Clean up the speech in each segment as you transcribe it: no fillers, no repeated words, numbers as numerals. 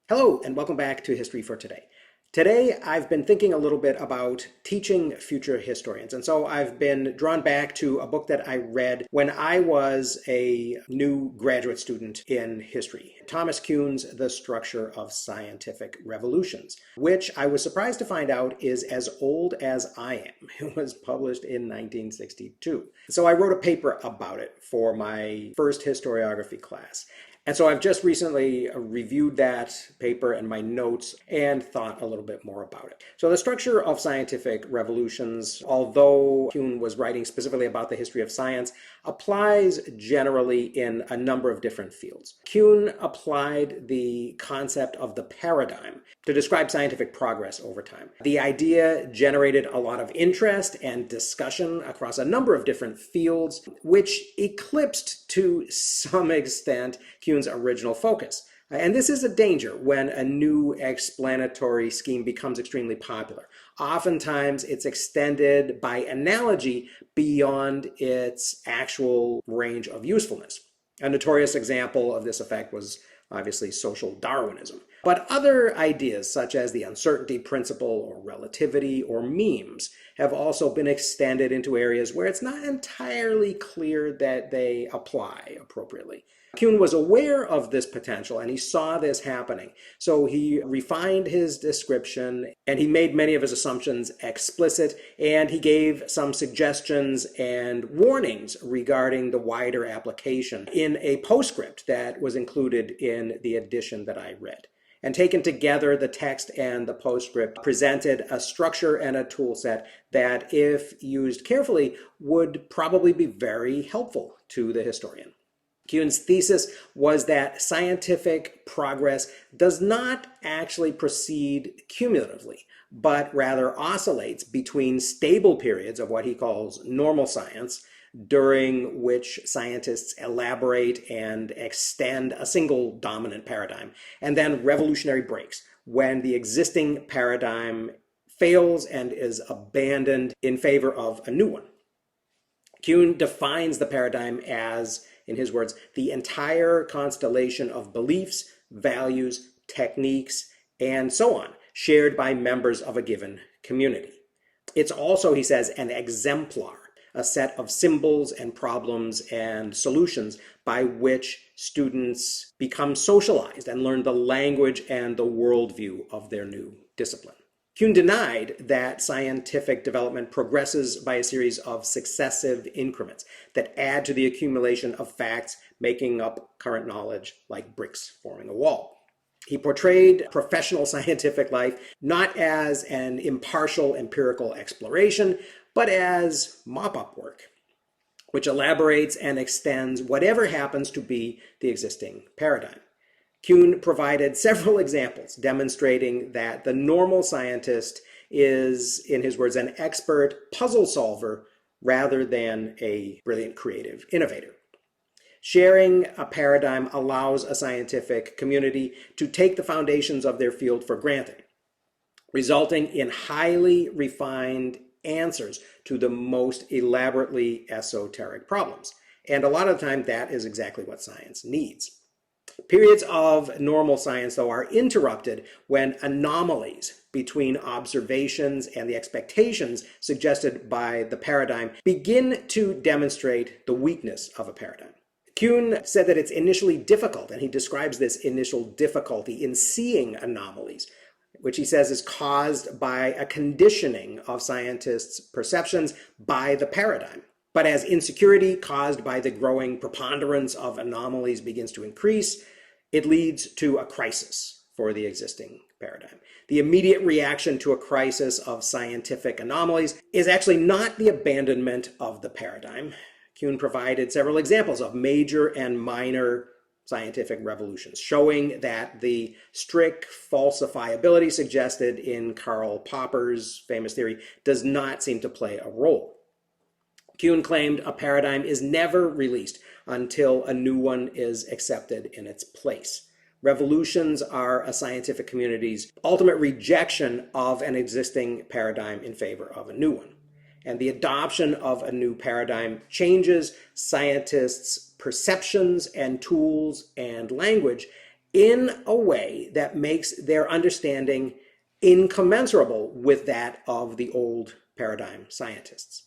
Hello, and welcome back to History for Today. Today, I've been thinking a little bit about teaching future historians, and so I've been drawn back to a book that I read when I was a new graduate student in history, Thomas Kuhn's The Structure of Scientific Revolutions, which I was surprised to find out is as old as I am. It was published in 1962. So I wrote a paper about it for my first historiography class. And so I've just recently reviewed that paper and my notes and thought a little bit more about it. So the structure of scientific revolutions, although Kuhn was writing specifically about the history of science, applies generally in a number of different fields. Kuhn applied the concept of the paradigm to describe scientific progress over time. The idea generated a lot of interest and discussion across a number of different fields, which eclipsed to some extent Kuhn's original focus. And this is a danger when a new explanatory scheme becomes extremely popular. Oftentimes, it's extended by analogy beyond its actual range of usefulness. A notorious example of this effect was obviously social Darwinism. But other ideas, such as the uncertainty principle or relativity or memes, have also been extended into areas where it's not entirely clear that they apply appropriately. Kuhn was aware of this potential and he saw this happening. So he refined his description and he made many of his assumptions explicit, and he gave some suggestions and warnings regarding the wider application in a postscript that was included in the edition that I read. And taken together, the text and the postscript presented a structure and a tool set that, if used carefully, would probably be very helpful to the historian. Kuhn's thesis was that scientific progress does not actually proceed cumulatively, but rather oscillates between stable periods of what he calls normal science, during which scientists elaborate and extend a single dominant paradigm, and then revolutionary breaks, when the existing paradigm fails and is abandoned in favor of a new one. Kuhn defines the paradigm as, in his words, the entire constellation of beliefs, values, techniques, and so on, shared by members of a given community. It's also, he says, an exemplar, a set of symbols and problems and solutions by which students become socialized and learn the language and the worldview of their new discipline. Kuhn denied that scientific development progresses by a series of successive increments that add to the accumulation of facts making up current knowledge like bricks forming a wall. He portrayed professional scientific life not as an impartial empirical exploration, but as mop-up work, which elaborates and extends whatever happens to be the existing paradigm. Kuhn provided several examples demonstrating that the normal scientist is, in his words, an expert puzzle solver rather than a brilliant creative innovator. Sharing a paradigm allows a scientific community to take the foundations of their field for granted, resulting in highly refined answers to the most elaborately esoteric problems. And a lot of the time, that is exactly what science needs. Periods of normal science, though, are interrupted when anomalies between observations and the expectations suggested by the paradigm begin to demonstrate the weakness of a paradigm. Kuhn said that it's initially difficult, and he describes this initial difficulty in seeing anomalies, which he says is caused by a conditioning of scientists' perceptions by the paradigm. But as insecurity caused by the growing preponderance of anomalies begins to increase, it leads to a crisis for the existing paradigm. The immediate reaction to a crisis of scientific anomalies is actually not the abandonment of the paradigm. Kuhn provided several examples of major and minor scientific revolutions, showing that the strict falsifiability suggested in Karl Popper's famous theory does not seem to play a role. Kuhn claimed a paradigm is never released until a new one is accepted in its place. Revolutions are a scientific community's ultimate rejection of an existing paradigm in favor of a new one. And the adoption of a new paradigm changes scientists' perceptions and tools and language in a way that makes their understanding incommensurable with that of the old paradigm scientists.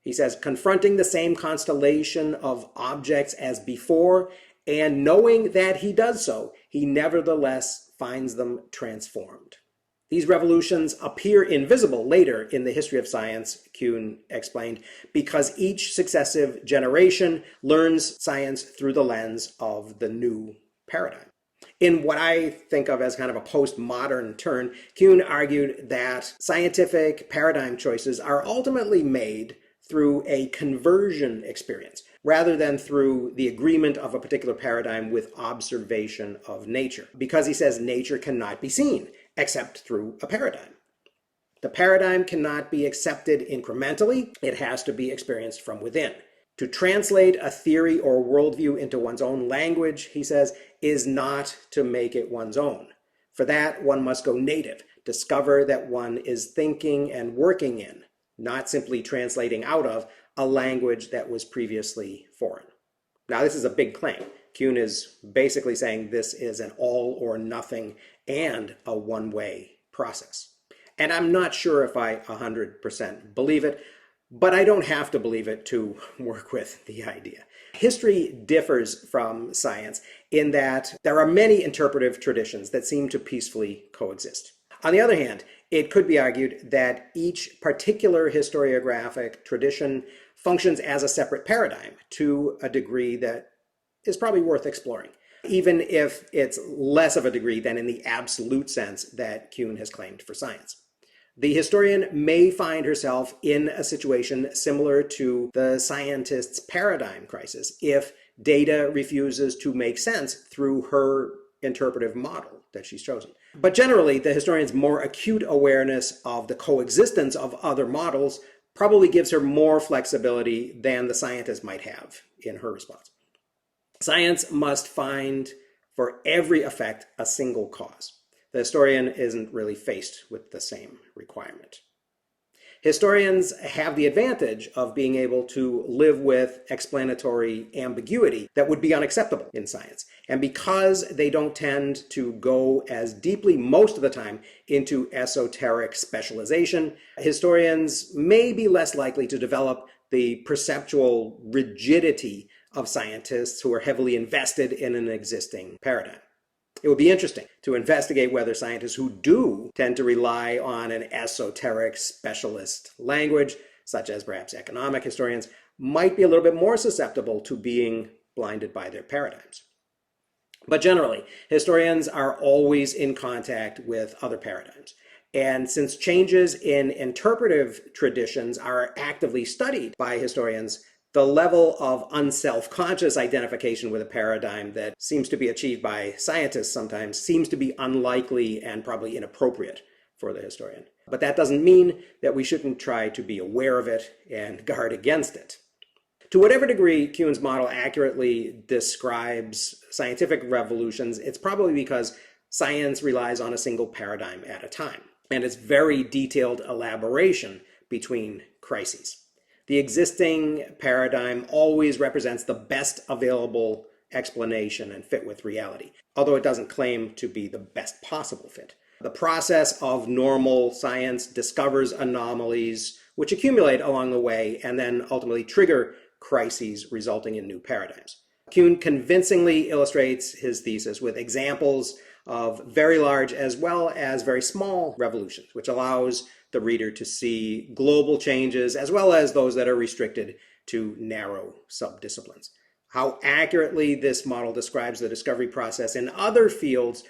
He says, confronting the same constellation of objects as before, and knowing that he does so, he nevertheless finds them transformed. These revolutions appear invisible later in the history of science, Kuhn explained, because each successive generation learns science through the lens of the new paradigm. In what I think of as kind of a postmodern turn, Kuhn argued that scientific paradigm choices are ultimately made through a conversion experience, rather than through the agreement of a particular paradigm with observation of nature. Because he says nature cannot be seen except through a paradigm. The paradigm cannot be accepted incrementally, it has to be experienced from within. To translate a theory or worldview into one's own language, he says, is not to make it one's own. For that, one must go native, discover that one is thinking and working in, not simply translating out of, a language that was previously foreign. Now, this is a big claim. Kuhn is basically saying this is an all or nothing and a one-way process. And I'm not sure if I 100% believe it, but I don't have to believe it to work with the idea. History differs from science in that there are many interpretive traditions that seem to peacefully coexist. On the other hand, it could be argued that each particular historiographic tradition functions as a separate paradigm to a degree that is probably worth exploring, even if it's less of a degree than in the absolute sense that Kuhn has claimed for science. The historian may find herself in a situation similar to the scientist's paradigm crisis if data refuses to make sense through her interpretive model that she's chosen. But generally, the historian's more acute awareness of the coexistence of other models probably gives her more flexibility than the scientist might have in her response. Science must find for every effect a single cause. The historian isn't really faced with the same requirement. Historians have the advantage of being able to live with explanatory ambiguity that would be unacceptable in science. And because they don't tend to go as deeply most of the time into esoteric specialization, historians may be less likely to develop the perceptual rigidity of scientists who are heavily invested in an existing paradigm. It would be interesting to investigate whether scientists who do tend to rely on an esoteric specialist language, such as perhaps economic historians, might be a little bit more susceptible to being blinded by their paradigms. But generally, historians are always in contact with other paradigms. And since changes in interpretive traditions are actively studied by historians, the level of unself-conscious identification with a paradigm that seems to be achieved by scientists sometimes seems to be unlikely and probably inappropriate for the historian. But that doesn't mean that we shouldn't try to be aware of it and guard against it. To whatever degree Kuhn's model accurately describes scientific revolutions, it's probably because science relies on a single paradigm at a time, and its very detailed elaboration between crises. The existing paradigm always represents the best available explanation and fit with reality, although it doesn't claim to be the best possible fit. The process of normal science discovers anomalies which accumulate along the way and then ultimately trigger crises resulting in new paradigms. Kuhn convincingly illustrates his thesis with examples of very large as well as very small revolutions, which allows the reader to see global changes as well as those that are restricted to narrow subdisciplines. How accurately this model describes the discovery process in other fields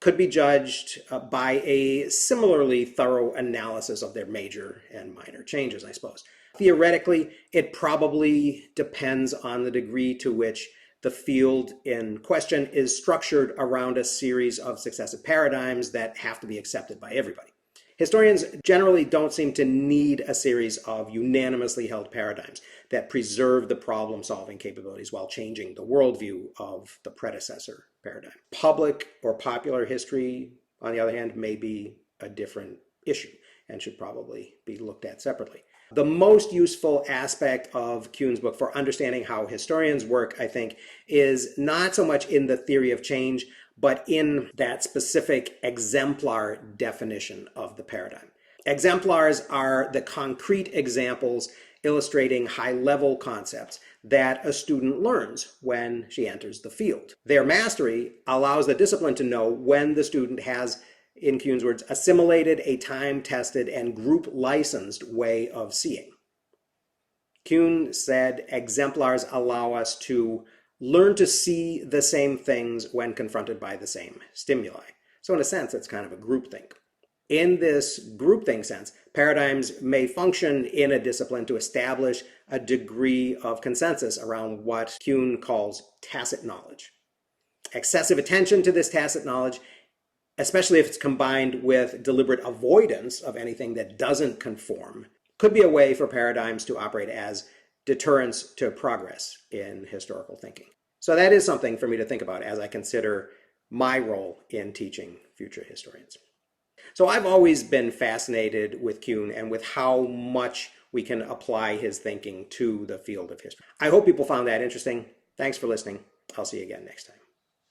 could be judged by a similarly thorough analysis of their major and minor changes, I suppose. Theoretically, it probably depends on the degree to which the field in question is structured around a series of successive paradigms that have to be accepted by everybody. Historians generally don't seem to need a series of unanimously held paradigms that preserve the problem-solving capabilities while changing the worldview of the predecessor paradigm. Public or popular history, on the other hand, may be a different issue and should probably be looked at separately. The most useful aspect of Kuhn's book for understanding how historians work, I think, is not so much in the theory of change, but in that specific exemplar definition of the paradigm. Exemplars are the concrete examples illustrating high-level concepts that a student learns when she enters the field. Their mastery allows the discipline to know when the student has, in Kuhn's words, assimilated a time-tested and group-licensed way of seeing. Kuhn said exemplars allow us to learn to see the same things when confronted by the same stimuli. So in a sense, it's kind of a groupthink. In this groupthink sense, paradigms may function in a discipline to establish a degree of consensus around what Kuhn calls tacit knowledge. Excessive attention to this tacit knowledge, especially if it's combined with deliberate avoidance of anything that doesn't conform, could be a way for paradigms to operate as deterrents to progress in historical thinking. So that is something for me to think about as I consider my role in teaching future historians. So I've always been fascinated with Kuhn and with how much we can apply his thinking to the field of history. I hope people found that interesting. Thanks for listening. I'll see you again next time.